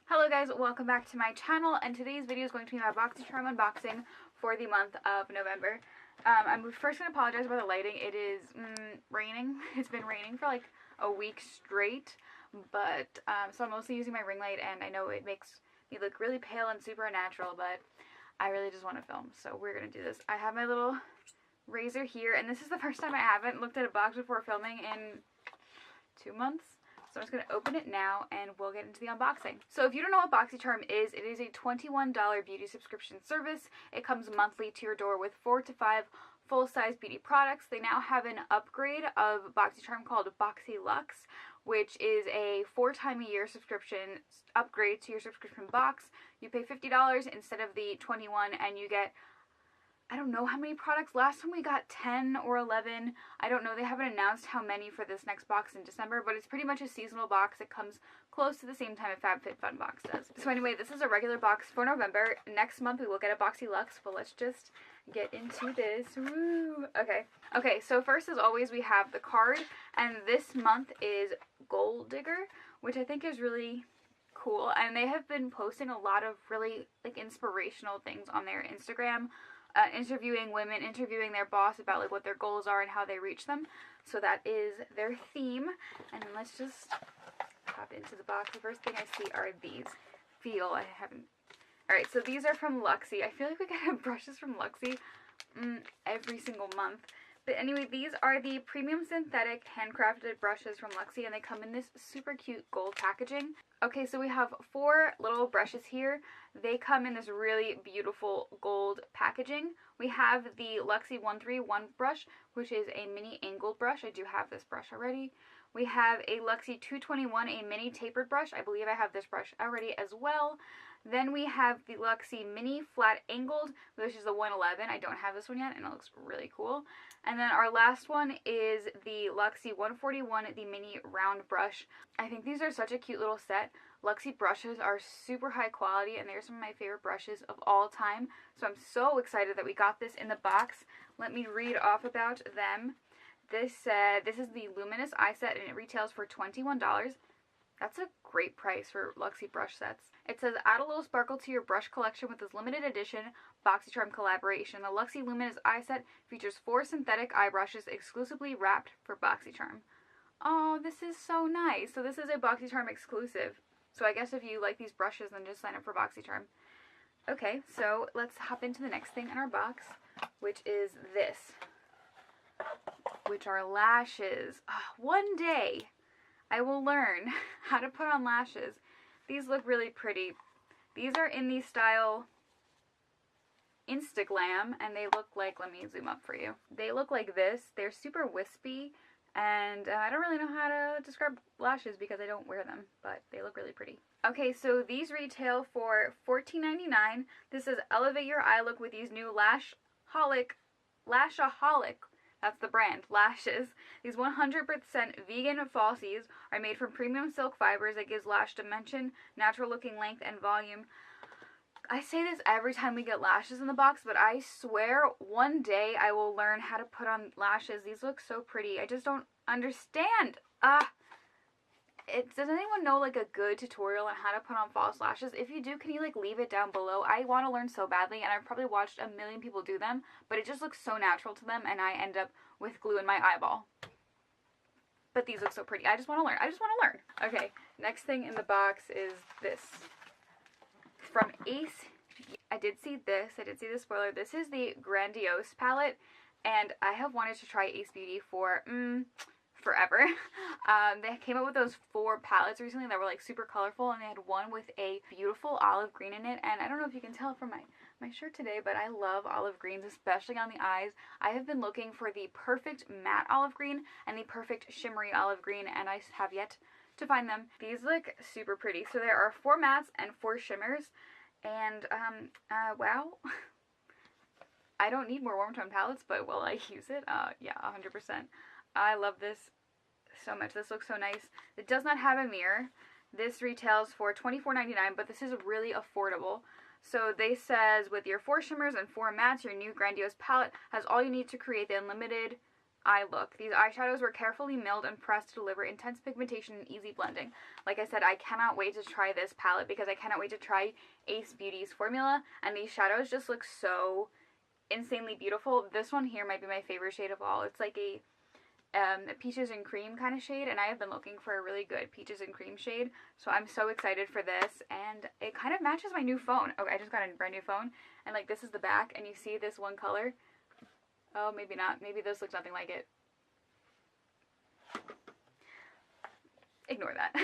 Hello guys, welcome back to my channel, and today's video is going to be my Boxycharm unboxing for the month of November. I'm first going to apologize about the lighting. It is raining. It's been raining for like a week straight, but so I'm mostly using my ring light, and I know it makes me look really pale and supernatural, but I really just want to film, so we're going to do this. I have my little razor here, and this is the first time I haven't looked at a box before filming in 2 months. So I'm just going to open it now and we'll get into the unboxing. So if you don't know what Boxycharm is, it is a $21 beauty subscription service. It comes monthly to your door with 4 to 5 full-size beauty products. They now have an upgrade of Boxycharm called Boxy Luxe, which is a 4-time-a-year subscription upgrade to your subscription box. You pay $50 instead of the $21 and you get, I don't know how many products. Last time we got 10 or 11. I don't know. They haven't announced how many for this next box in December, but it's pretty much a seasonal box. It comes close to the same time a FabFitFun box does. So anyway, this is a regular box for November. Next month we will get a Boxy Luxe, but let's just get into this. Woo! Okay, so first as always we have the card, and this month is Gold Digger, which I think is really cool, and they have been posting a lot of really like inspirational things on their Instagram. Interviewing women, interviewing their boss about like what their goals are and how they reach them. So that is their theme. And then let's just hop into the box. The first thing I see are these. Alright, so these are from Luxie. I feel like we get brushes from Luxie every single month. But anyway, these are the premium synthetic handcrafted brushes from Luxie, and they come in this super cute gold packaging. Okay, so we have 4 little brushes here. They come in this really beautiful gold packaging. We have the Luxie 131 brush, which is a mini angled brush. I do have this brush already. We have a Luxie 221, a mini tapered brush. I believe I have this brush already as well. Then we have the Luxie mini flat angled, which is the 111. I don't have this one yet, and it looks really cool. And then our last one is the Luxie 141, the mini round brush. I think these are such a cute little set. Luxie brushes are super high quality, and they're some of my favorite brushes of all time. So I'm so excited that we got this in the box. Let me read off about them. This is the Luminous Eye Set, and it retails for $21. That's a great price for Luxie brush sets. It says, add a little sparkle to your brush collection with this limited edition Boxycharm collaboration. The Luxie Luminous Eye Set features 4 synthetic eye brushes exclusively wrapped for Boxycharm. Oh, this is so nice. So this is a Boxycharm exclusive. So I guess if you like these brushes, then just sign up for Boxycharm. Okay, so let's hop into the next thing in our box, which is this, which are lashes. One day I will learn how to put on lashes. These look really pretty. These are in the style Instaglam, and they look like, let me zoom up for you. They look like this. They're super wispy, and I don't really know how to describe lashes because I don't wear them, but they look really pretty. Okay, so these retail for $14.99. This says, elevate your eye look with these new Lashaholic, that's the brand, lashes. These 100% vegan falsies are made from premium silk fibers that gives lash dimension, natural looking length, and volume. I say this every time we get lashes in the box, but I swear one day I will learn how to put on lashes. These look so pretty. I just don't understand. Does anyone know like a good tutorial on how to put on false lashes? If you do, can you like leave it down below? I want to learn so badly, and I've probably watched a million people do them, but it just looks so natural to them, and I end up with glue in my eyeball. But these look so pretty. I just want to learn. Okay, next thing in the box is this. From Ace. I did see this. I did see the spoiler. This is the Grandiose palette, and I have wanted to try Ace Beauty for forever. They came up with those 4 palettes recently that were like super colorful, and they had one with a beautiful olive green in it, and I don't know if you can tell from my shirt today, but I love olive greens, especially on the eyes. I have been looking for the perfect matte olive green and the perfect shimmery olive green, and I have yet to find them. These look super pretty. So there are 4 mattes and 4 shimmers, and wow. I don't need more warm tone palettes, but will I use it? Yeah, 100%. I love this so much. This looks so nice. It does not have a mirror. This retails for $24.99, but this is really affordable. So they says, with your 4 shimmers and 4 mattes, your new Grandiose palette has all you need to create the unlimited eye look. These eyeshadows were carefully milled and pressed to deliver intense pigmentation and easy blending. Like I said, I cannot wait to try this palette because I cannot wait to try Ace Beauty's formula, and these shadows just look so insanely beautiful. This one here might be my favorite shade of all. It's like a peaches and cream kind of shade, and I have been looking for a really good peaches and cream shade, so I'm so excited for this, and it kind of matches my new phone. Okay, I just got a brand new phone, and like this is the back, and you see this one color. Oh, maybe not. Maybe this looks nothing like it. Ignore that.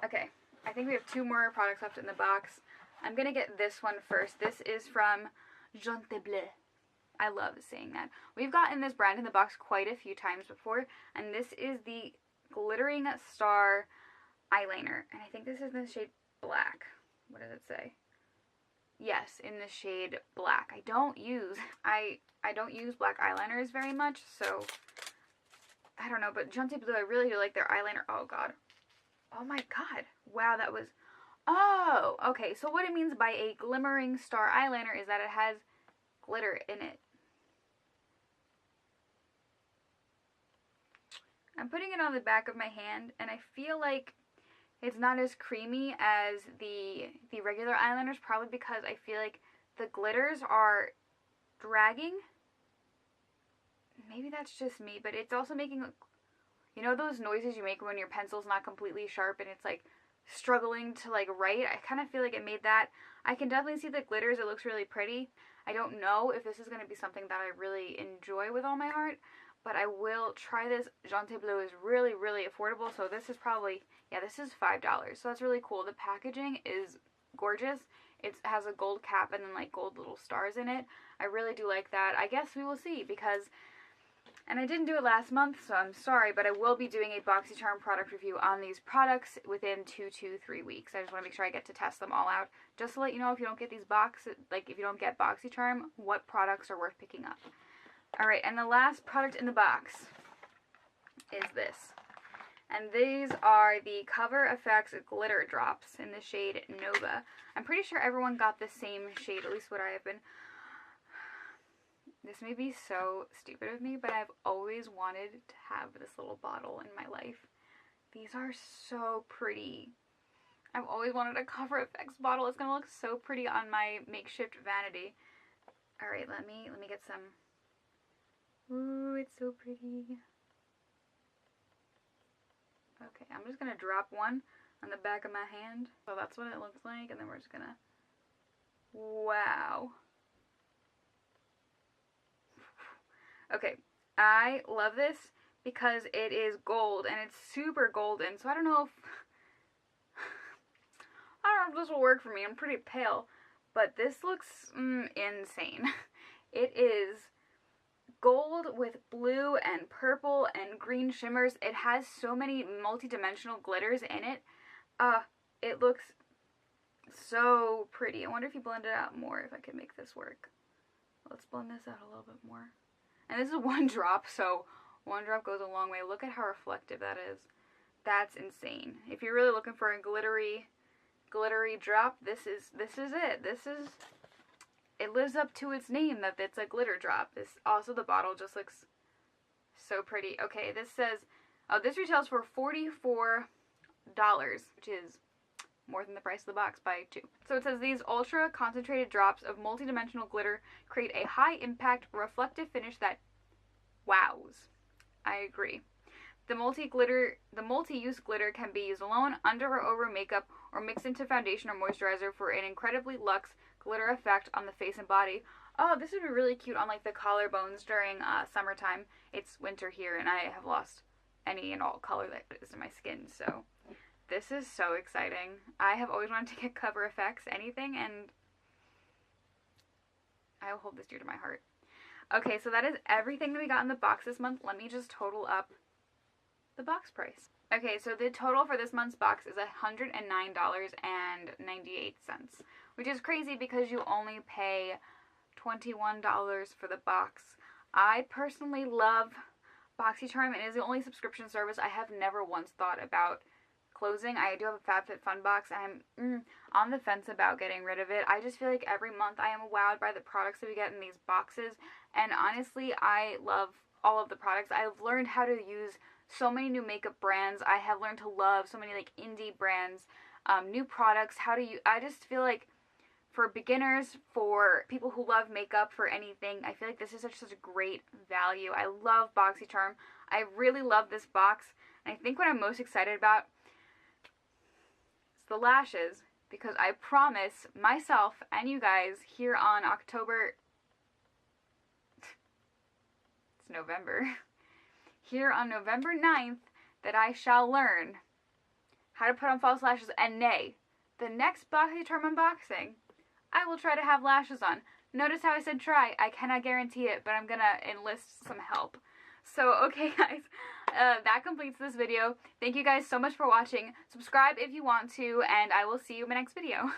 Okay, I think we have 2 more products left in the box. I'm gonna get this one first. This is from Jean Bleu. I love saying that. We've gotten this brand in the box quite a few times before, and this is the Glittering Star eyeliner, and I think this is in the shade Black. What does it say? Yes, in the shade Black. I don't use black eyeliners very much, so I don't know, but Jean Bleu, I really do like their eyeliner. Oh god. Oh my god. Wow, that was... Oh, okay, so what it means by a glimmering star eyeliner is that it has glitter in it. I'm putting it on the back of my hand, and I feel like it's not as creamy as the regular eyeliners, probably because I feel like the glitters are dragging. Maybe that's just me, but it's also making, you know those noises you make when your pencil's not completely sharp and it's like struggling to like write? I kind of feel like it made that. I can definitely see the glitters. It looks really pretty. I don't know if this is going to be something that I really enjoy with all my heart, but I will try this. Jean Bleu is really, really affordable, so this is probably, yeah, this is $5, so that's really cool. The packaging is gorgeous. It has a gold cap and then like gold little stars in it. I really do like that. I guess we will see, because, and I didn't do it last month, so I'm sorry, but I will be doing a Boxycharm product review on these products within 2 to 3 weeks. I just want to make sure I get to test them all out, just to let you know if you don't get these if you don't get Boxycharm, what products are worth picking up. Alright, and the last product in the box is this. And these are the Cover FX Glitter Drops in the shade Nova. I'm pretty sure everyone got the same shade, at least what I have been. This may be so stupid of me, but I've always wanted to have this little bottle in my life. These are so pretty. I've always wanted a Cover FX bottle. It's gonna look so pretty on my makeshift vanity. Alright, let me get some. Ooh, it's so pretty. Okay, I'm just gonna drop one on the back of my hand. So that's what it looks like, and then we're just gonna... Wow. Okay, I love this because it is gold, and it's super golden, so I don't know if... I don't know if this will work for me. I'm pretty pale, but this looks insane. It is gold with blue and purple and green shimmers. It has so many multi-dimensional glitters in it. It looks so pretty. I wonder if you blend it out more, if I could make this work. Let's blend this out a little bit more. And this is 1 drop, so 1 drop goes a long way. Look at how reflective that is. That's insane. If you're really looking for a glittery drop, this is it. It lives up to its name that it's a glitter drop. Also the bottle just looks so pretty. Okay, this says, this retails for $44, which is more than the price of the box by 2. So it says these ultra concentrated drops of multi-dimensional glitter create a high impact reflective finish that wows. I agree. The multi-use glitter can be used alone, under or over makeup, or mixed into foundation or moisturizer for an incredibly luxe glitter effect on the face and body. Oh, this would be really cute on like the collarbones during summertime. It's winter here, and I have lost any and all color that is in my skin, so this is so exciting. I have always wanted to get Cover FX anything, and I will hold this dear to my heart. Okay, so that is everything that we got in the box this month. Let me just total up the box price. Okay, so the total for this month's box is $109.98, which is crazy because you only pay $21 for the box. I personally love Boxycharm. It is the only subscription service I have never once thought about closing. I do have a FabFitFun box. I'm on the fence about getting rid of it. I just feel like every month I am wowed by the products that we get in these boxes, and honestly, I love all of the products. I've learned how to use so many new makeup brands. I have learned to love so many like indie brands, new products, how to use. I just feel like for beginners, for people who love makeup, for anything, I feel like this is such a great value. I love Boxycharm. I really love this box. And I think what I'm most excited about is the lashes, because I promise myself and you guys here on October, it's November, here on November 9th, that I shall learn how to put on false lashes, and nay, the next Boxycharm unboxing, I will try to have lashes on. Notice how I said try. I cannot guarantee it, but I'm gonna enlist some help. So, okay guys, that completes this video. Thank you guys so much for watching. Subscribe if you want to, and I will see you in my next video.